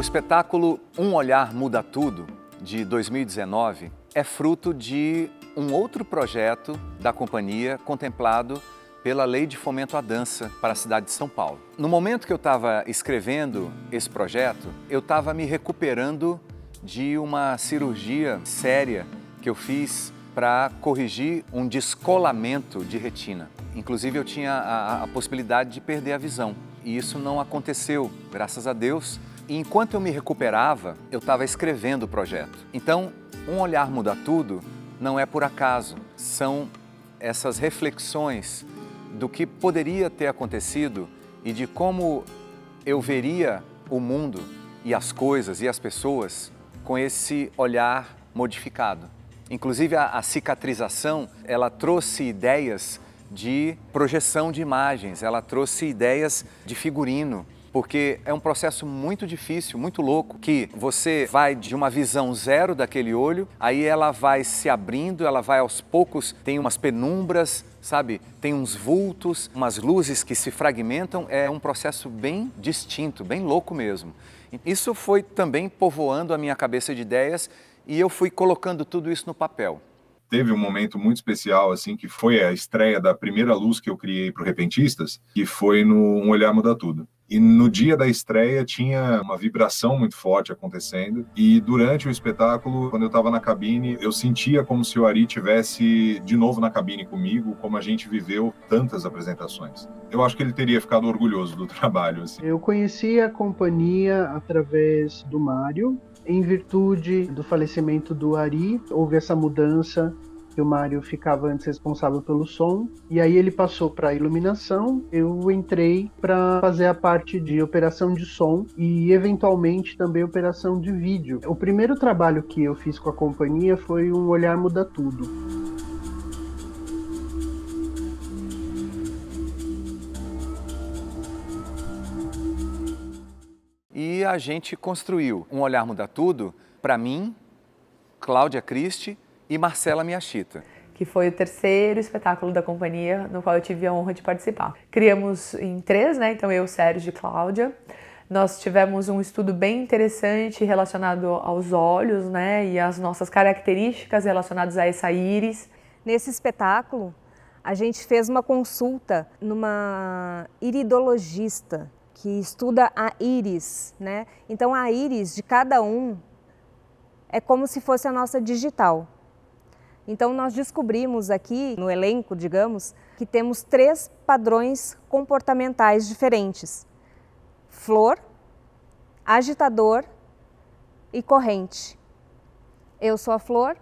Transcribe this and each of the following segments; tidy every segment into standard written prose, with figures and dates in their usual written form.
espetáculo Um Olhar Muda Tudo, de 2019, é fruto de um outro projeto da companhia contemplado pela Lei de Fomento à Dança para a cidade de São Paulo. No momento que eu estava escrevendo esse projeto, eu estava me recuperando de uma cirurgia séria que eu fiz para corrigir um descolamento de retina. Inclusive, eu tinha a possibilidade de perder a visão. E isso não aconteceu, graças a Deus. E enquanto eu me recuperava, eu estava escrevendo o projeto. Então, Um Olhar Muda Tudo não é por acaso. São essas reflexões do que poderia ter acontecido e de como eu veria o mundo e as coisas e as pessoas com esse olhar modificado. Inclusive, a cicatrização, ela trouxe ideias de projeção de imagens, ela trouxe ideias de figurino, porque é um processo muito difícil, muito louco, que você vai de uma visão zero daquele olho, aí ela vai se abrindo, ela vai aos poucos, tem umas penumbras, sabe? Tem uns vultos, umas luzes que se fragmentam, é um processo bem distinto, bem louco mesmo. Isso foi também povoando a minha cabeça de ideias e eu fui colocando tudo isso no papel. Teve um momento muito especial, assim, que foi a estreia da primeira luz que eu criei para o Repentistas, que foi no Um Olhar Muda Tudo. E no dia da estreia tinha uma vibração muito forte acontecendo. E durante o espetáculo, quando eu estava na cabine, eu sentia como se o Ari tivesse de novo na cabine comigo, como a gente viveu tantas apresentações. Eu acho que ele teria ficado orgulhoso do trabalho, assim. Eu conheci a companhia através do Mário. Em virtude do falecimento do Ari, houve essa mudança, que o Mário ficava antes responsável pelo som, e aí ele passou para a iluminação, eu entrei para fazer a parte de operação de som e eventualmente também operação de vídeo. O primeiro trabalho que eu fiz com a companhia foi Um Olhar Muda Tudo. E a gente construiu Um Olhar Muda Tudo para mim, Cláudia Christi e Marcela Miyashita. Que foi o terceiro espetáculo da companhia no qual eu tive a honra de participar. Criamos em 3, né? Então eu, Sérgio e Cláudia. Nós tivemos um estudo bem interessante relacionado aos olhos, né? E as nossas características relacionadas a essa íris. Nesse espetáculo, a gente fez uma consulta numa iridologista, que estuda a íris, né? Então a íris de cada um é como se fosse a nossa digital. Então nós descobrimos aqui no elenco, digamos, que temos 3 padrões comportamentais diferentes: flor, agitador e corrente. Eu sou a flor,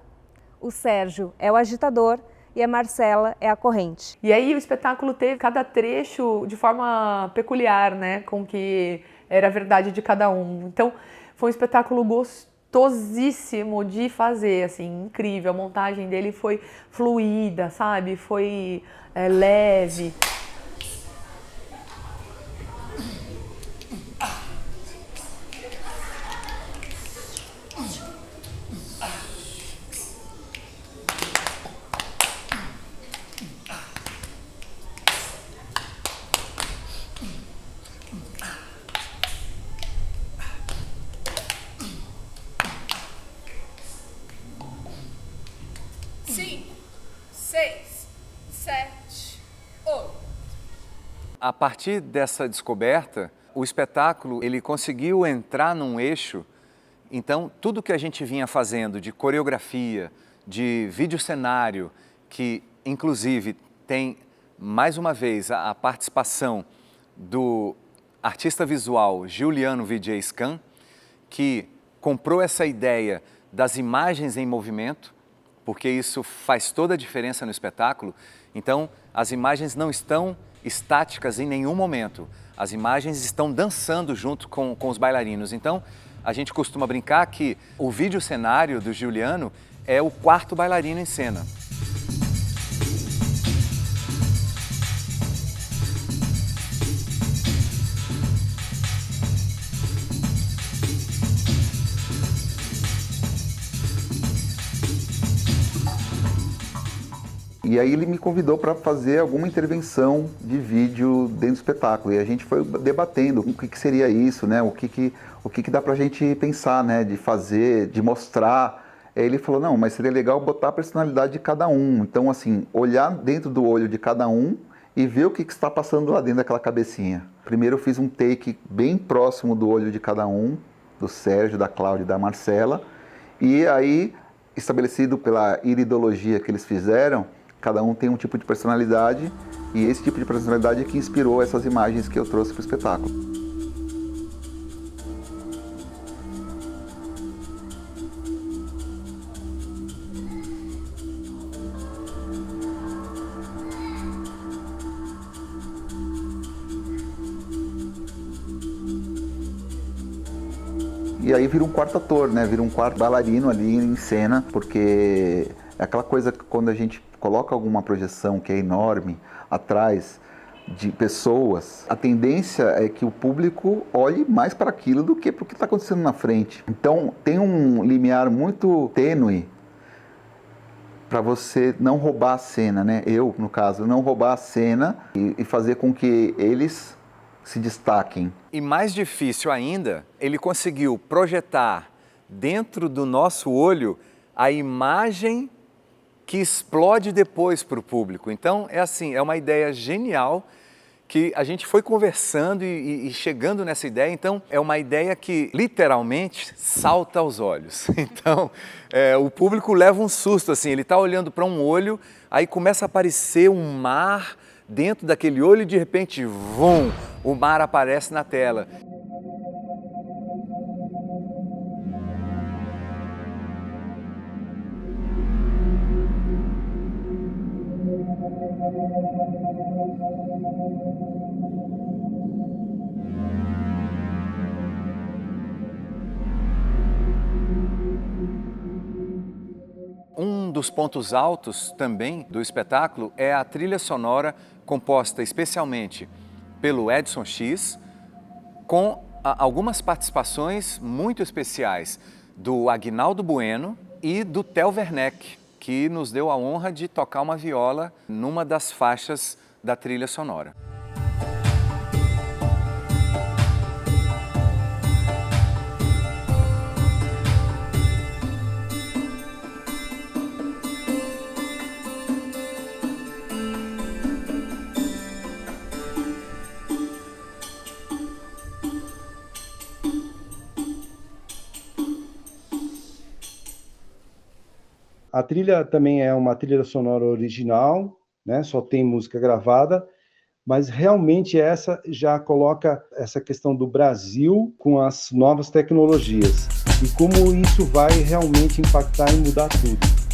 o Sérgio é o agitador e a Marcela é a corrente. E aí o espetáculo teve cada trecho de forma peculiar, né, com que era a verdade de cada um. Então foi um espetáculo gostosíssimo de fazer, assim, incrível. A montagem dele foi fluida, sabe, foi leve. A partir dessa descoberta, o espetáculo ele conseguiu entrar num eixo. Então, tudo que a gente vinha fazendo de coreografia, de vídeo-cenário, que inclusive tem, mais uma vez, a participação do artista visual Giuliano Vijay Scan, que comprou essa ideia das imagens em movimento, porque isso faz toda a diferença no espetáculo. Então, as imagens não estão estáticas em nenhum momento. As imagens estão dançando junto com os bailarinos. Então, a gente costuma brincar que o vídeo-cenário do Giuliano é o 4º bailarino em cena. E aí ele me convidou para fazer alguma intervenção de vídeo dentro do espetáculo. E a gente foi debatendo o que seria isso, né? O que dá para a gente pensar, né? De fazer, de mostrar. Aí ele falou, não, mas seria legal botar a personalidade de cada um. Então, assim, olhar dentro do olho de cada um e ver o que está passando lá dentro daquela cabecinha. Primeiro eu fiz um take bem próximo do olho de cada um, do Sérgio, da Cláudia e da Marcela. E aí, estabelecido pela iridologia que eles fizeram, cada um tem um tipo de personalidade, e esse tipo de personalidade é que inspirou essas imagens que eu trouxe para o espetáculo. E aí vira um quarto ator, né? Vira um quarto bailarino ali em cena, porque é aquela coisa que quando a gente coloca alguma projeção que é enorme atrás de pessoas, a tendência é que o público olhe mais para aquilo do que para o que está acontecendo na frente. Então tem um limiar muito tênue para você não roubar a cena, né? Eu, no caso, não roubar a cena e fazer com que eles se destaquem. E mais difícil ainda, ele conseguiu projetar dentro do nosso olho a imagem que explode depois para o público. Então, é assim, é uma ideia genial que a gente foi conversando e chegando nessa ideia. Então, é uma ideia que literalmente salta aos olhos. Então, o público leva um susto, assim, ele está olhando para um olho, aí começa a aparecer um mar dentro daquele olho e de repente, vum, o mar aparece na tela. Um dos pontos altos também do espetáculo é a trilha sonora composta especialmente pelo Edson X, com algumas participações muito especiais do Aguinaldo Bueno e do Theo Werneck, que nos deu a honra de tocar uma viola numa das faixas da trilha sonora. A trilha também é uma trilha sonora original, né? Só tem música gravada, mas realmente essa já coloca essa questão do Brasil com as novas tecnologias e como isso vai realmente impactar e mudar tudo.